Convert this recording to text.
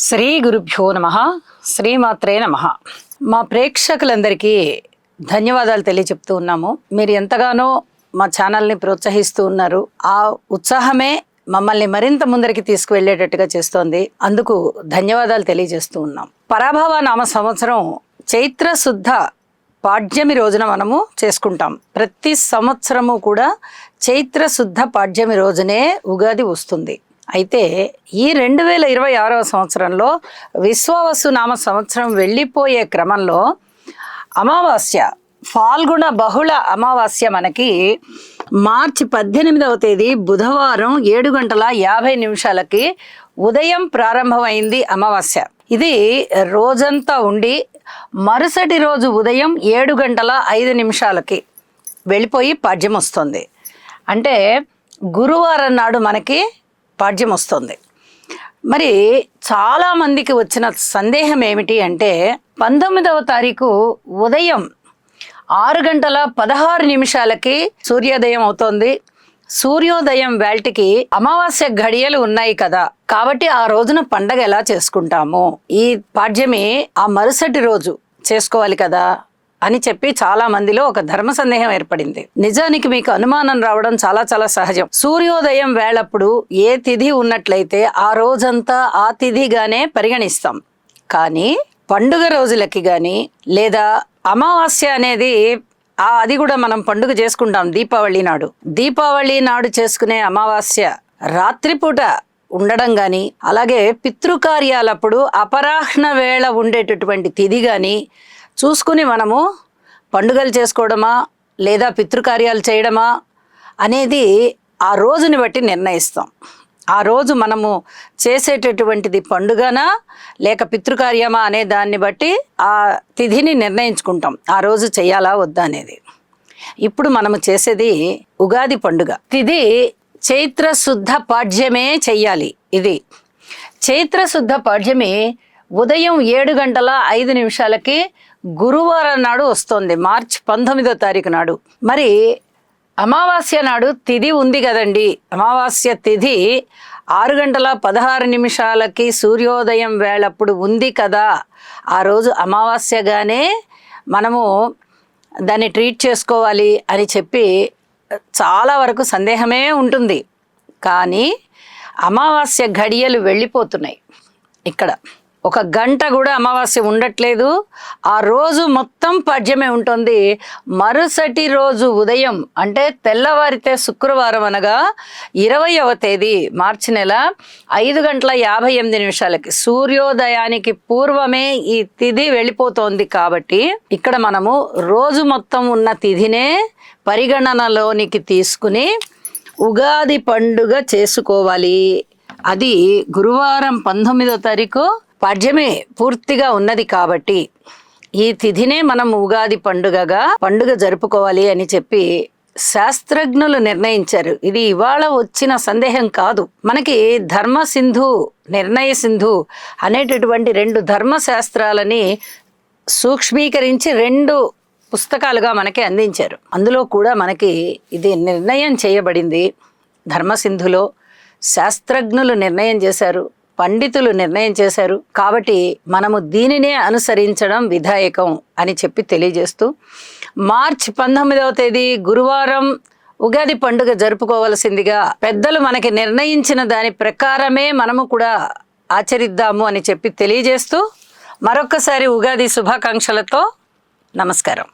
శ్రీ గురుభ్యో నమః. శ్రీమాత్రే నమః. మా ప్రేక్షకులందరికీ ధన్యవాదాలు తెలియచెప్తూ ఉన్నాము. మీరు ఎంతగానో మా ఛానల్ని ప్రోత్సహిస్తూ ఉన్నారు. ఆ ఉత్సాహమే మమ్మల్ని మరింత ముందరికి తీసుకువెళ్ళేటట్టుగా చేస్తోంది. అందుకు ధన్యవాదాలు తెలియజేస్తూ ఉన్నాం. పరాభవ నామ సంవత్సరం చైత్ర శుద్ధ పాడ్యమి రోజున మనము చేసుకుంటాం. ప్రతి సంవత్సరము కూడా చైత్ర శుద్ధ పాడ్యమి రోజునే ఉగాది వస్తుంది. అయితే ఈ 2026వ సంవత్సరంలో విశ్వావసు నామ సంవత్సరం వెళ్ళిపోయే క్రమంలో అమావాస్య, ఫాల్గుణ బహుళ అమావాస్య మనకి మార్చి 18వ తేదీ బుధవారం 7:50 ఉదయం ప్రారంభమైంది అమావాస్య. ఇది రోజంతా ఉండి మరుసటి రోజు ఉదయం 7:05 వెళ్ళిపోయి పాడ్యం వస్తుంది. అంటే గురువారం నాడు మనకి పాడ్యం వస్తుంది. మరి చాలామందికి వచ్చిన సందేహం ఏమిటి అంటే 19వ తారీఖు ఉదయం 6:16 సూర్యోదయం అవుతోంది. సూర్యోదయం వేళటికి అమావాస్య ఘడియలు ఉన్నాయి కదా, కాబట్టి ఆ రోజున పండగ ఎలా చేసుకుంటాము, ఈ పాడ్యమి ఆ మరుసటి రోజు చేసుకోవాలి కదా అని చెప్పి చాలా మందిలో ఒక ధర్మ సందేహం ఏర్పడింది. నిజానికి మీకు అనుమానం రావడం చాలా చాలా సహజం. సూర్యోదయం వేళప్పుడు ఏ తిథి ఉన్నట్లయితే ఆ రోజంతా ఆ తిథిగానే పరిగణిస్తాం. కానీ పండుగ రోజులకి కానీ లేదా అమావాస్య అనేది అది కూడా మనం పండుగ చేసుకుంటాం దీపావళి నాడు చేసుకునే అమావాస్య రాత్రిపూట ఉండడం కానీ, అలాగే పితృకార్యాలప్పుడు అపరాహ్న వేళ ఉండేటటువంటి తిథి కానీ చూసుకుని మనము పండుగలు చేసుకోవడమా లేదా పితృకార్యాలు చేయడమా అనేది ఆ రోజుని బట్టి నిర్ణయిస్తాం. ఆ రోజు మనము చేసేటటువంటిది పండుగనా లేక పితృకార్యమా అనే దాన్ని బట్టి ఆ తిథిని నిర్ణయించుకుంటాం, ఆ రోజు చేయాలా వద్దా అనేది. ఇప్పుడు మనము చేసేది ఉగాది పండుగ. తిథి చైత్ర శుద్ధ పాడ్యమే చెయ్యాలి. ఇది చైత్ర శుద్ధ పాడ్యమి ఉదయం 7:05 గురువారం నాడు వస్తుంది, మార్చి 19వ తారీఖు నాడు. మరి అమావాస్య నాడు తిథి ఉంది కదండి. అమావాస్య తిథి 6:16 సూర్యోదయం వేళప్పుడు ఉంది కదా, ఆ రోజు అమావాస్యగానే మనము దాన్ని ట్రీట్ చేసుకోవాలి అని చెప్పి చాలా వరకు సందేహమే ఉంటుంది. కానీ అమావాస్య ఘడియలు వెళ్ళిపోతున్నాయి. ఇక్కడ ఒక గంట కూడా అమావాస్య ఉండట్లేదు. ఆ రోజు మొత్తం పాడ్యమే ఉంటుంది. మరుసటి రోజు ఉదయం అంటే తెల్లవారితే శుక్రవారం అనగా 20వ తేదీ మార్చి నెల 5:58 సూర్యోదయానికి పూర్వమే ఈ తిథి వెళ్ళిపోతోంది. కాబట్టి ఇక్కడ మనము రోజు మొత్తం ఉన్న తిథినే పరిగణనలోనికి తీసుకుని ఉగాది పండుగ చేసుకోవాలి. అది గురువారం 19వ తారీఖు పాడ్యమే పూర్తిగా ఉన్నది కాబట్టి ఈ తిథినే మనం ఉగాది పండుగ జరుపుకోవాలి అని చెప్పి శాస్త్రజ్ఞులు నిర్ణయించారు. ఇది ఇవాళ వచ్చిన సందేహం కాదు. మనకి ధర్మ సింధు, నిర్ణయ సింధు అనేటటువంటి 2 ధర్మశాస్త్రాలని సూక్ష్మీకరించి 2 పుస్తకాలుగా మనకి అందించారు. అందులో కూడా మనకి ఇది నిర్ణయం చేయబడింది. ధర్మసింధులో శాస్త్రజ్ఞులు నిర్ణయం చేశారు, పండితులు నిర్ణయం చేశారు. కాబట్టి మనము దీనినే అనుసరించడం విధాయకం అని చెప్పి తెలియజేస్తూ మార్చి 19వ తేదీ గురువారం ఉగాది పండుగ జరుపుకోవలసిందిగా పెద్దలు మనకి నిర్ణయించిన దాని ప్రకారమే మనము కూడా ఆచరిద్దాము అని చెప్పి తెలియజేస్తూ మరొక్కసారి ఉగాది శుభాకాంక్షలతో నమస్కారం.